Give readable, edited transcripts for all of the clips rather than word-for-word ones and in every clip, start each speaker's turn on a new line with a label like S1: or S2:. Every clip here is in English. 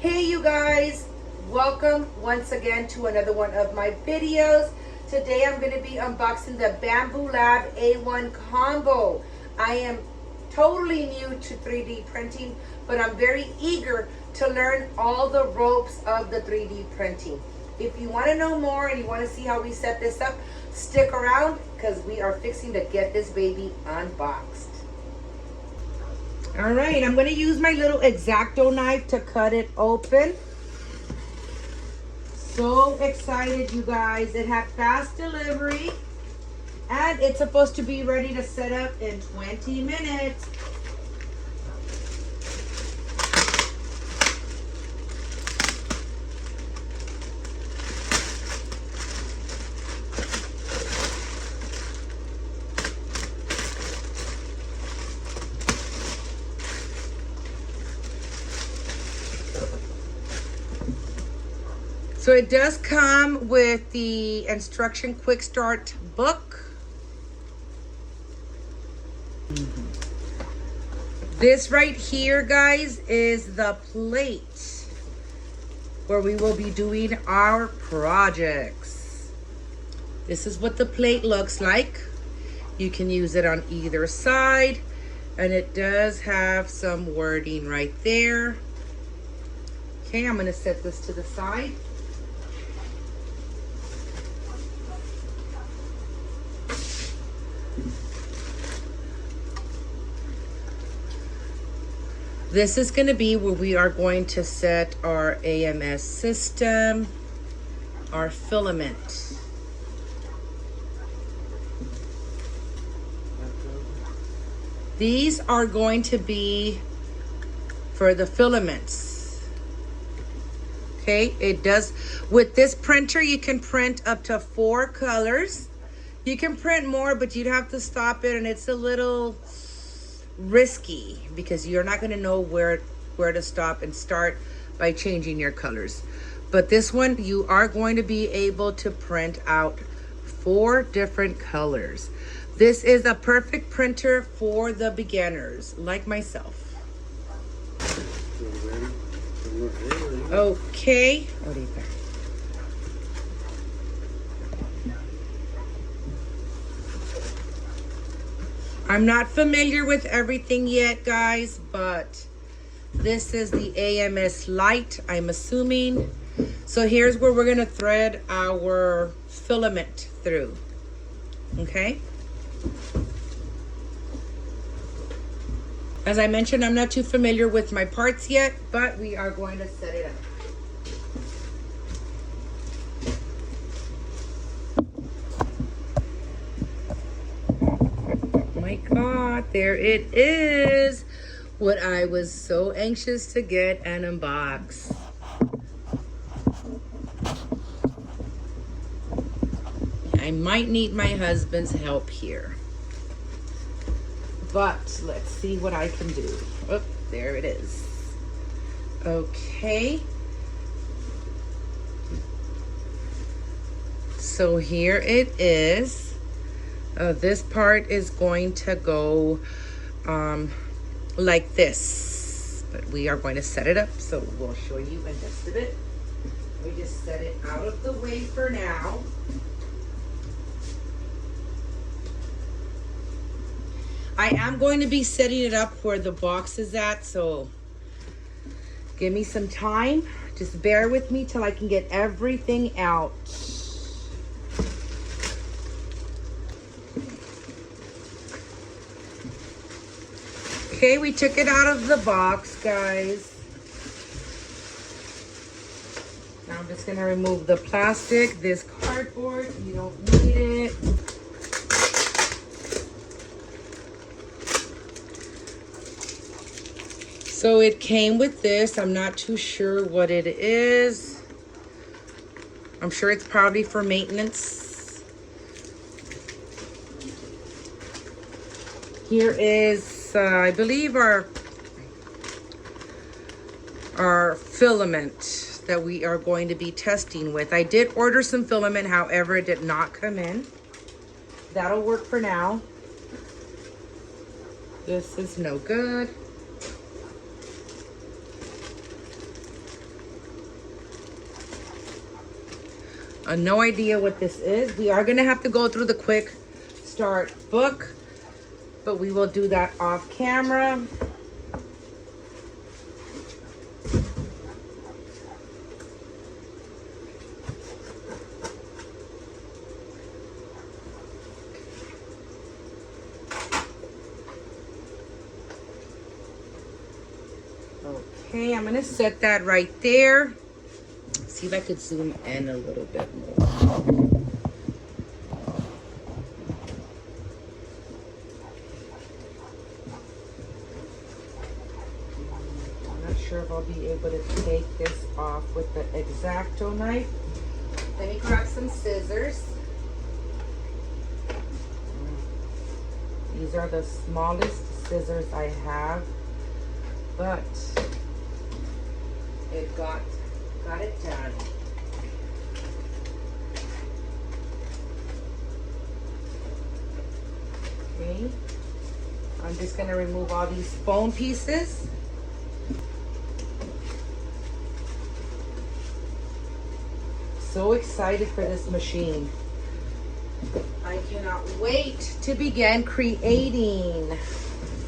S1: Hey you guys, welcome once again to another one of my videos. Today I'm going to be unboxing the Bambu Lab A1 combo. I am totally new to 3D printing, but I'm very eager to learn all the ropes of the 3D printing. If you want to know more and you want to see how we set this up, stick around because we are fixing to get this baby unboxed. All right, I'm going to use my little X-Acto knife to cut it open. So excited, you guys. It had fast delivery and it's supposed to be ready to set up in 20 minutes. So it does come with the instruction quick start book. This right here, guys, is the plate where we will be doing our projects. This is what the plate looks like. You can use it on either side, and it does have some wording right there. Okay, I'm going to set this to the side. This is going to be where we are going to set our AMS system, our filament. These are going to be for the filaments. Okay, it does, with this printer, you can print up to 4 colors. You can print more, but you'd have to stop it, and it's a little risky because you're not going to know where to stop and start by changing your colors. But this one, you are going to be able to print out 4 different colors. This is a perfect printer for the beginners like myself. Okay. I'm not familiar with everything yet, guys, but this is the AMS light, I'm assuming. So here's where we're going to thread our filament through. Okay. As I mentioned, I'm not too familiar with my parts yet, but we are going to set it up. My God, there it is. What I was so anxious to get and unbox. I might need my husband's help here, but let's see what I can do. Oh, there it is. Okay. So here it is. This part is going to go like this, but we are going to set it up, so we'll show you in just a bit. We just set it out of the way for now. I am going to be setting it up where the box is at, so give me some time. Just bear with me till I can get everything out. Okay, we took it out of the box, guys. Now I'm just going to remove the plastic, this cardboard. You don't need it. So it came with this. I'm not too sure what it is. I'm sure it's probably for maintenance. Here is I believe our filament that we are going to be testing with. I did order some filament, however, it did not come in. That'll work for now. This is no good. No idea what this is. We are gonna have to go through the quick start book, but we will do that off camera. Okay, I'm gonna set that right there. See if I could zoom in a little bit more. I'm not sure if I'll be able to take this off with the X-Acto knife. Let me grab some scissors. These are the smallest scissors I have, but it got it done. Okay, I'm just gonna remove all these foam pieces. So excited for this machine. I cannot wait to begin creating.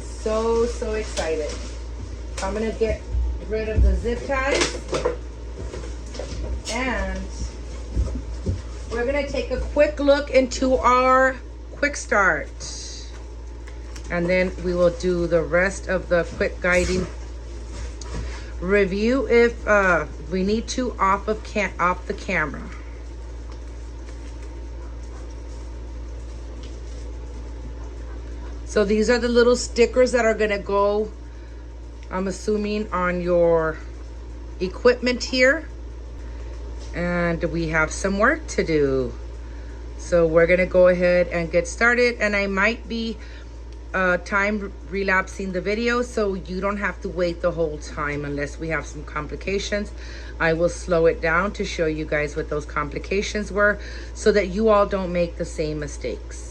S1: So excited. I'm gonna get rid of the zip ties, and we're gonna take a quick look into our quick start, and then we will do the rest of the quick guiding review if we need to off the camera. So these are the little stickers that are gonna go, I'm assuming, on your equipment here. And we have some work to do. So we're gonna go ahead and get started, and I might be time relapsing the video, so you don't have to wait the whole time unless we have some complications. I will slow it down to show you guys what those complications were so that you all don't make the same mistakes.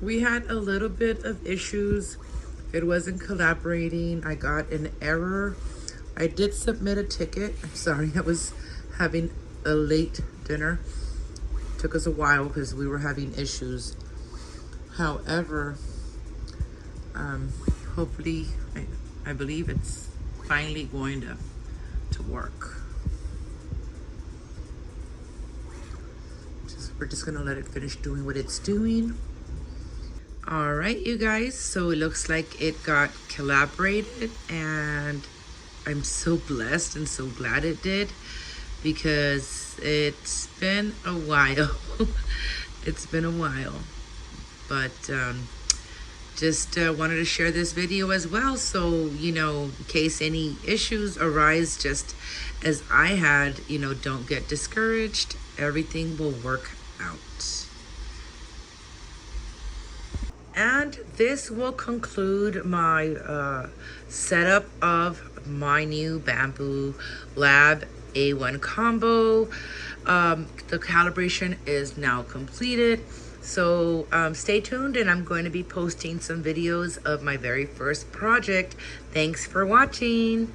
S1: we had a little bit of issues. It wasn't collaborating. I got an error. I did submit a ticket. I'm sorry, I was having a late dinner. Took us a while because we were having issues. However, hopefully, I believe it's finally going to work. We're just gonna let it finish doing what it's doing. All right, you guys, so it looks like it got collaborated, and I'm so blessed and so glad it did, because it's been a while. It's been a while, but just wanted to share this video as well, so you know, in case any issues arise just as I had, you know, don't get discouraged. Everything will work out. And this will conclude my setup of my new Bambu Lab A1 combo. The calibration is now completed. So stay tuned, and I'm going to be posting some videos of my very first project. Thanks for watching.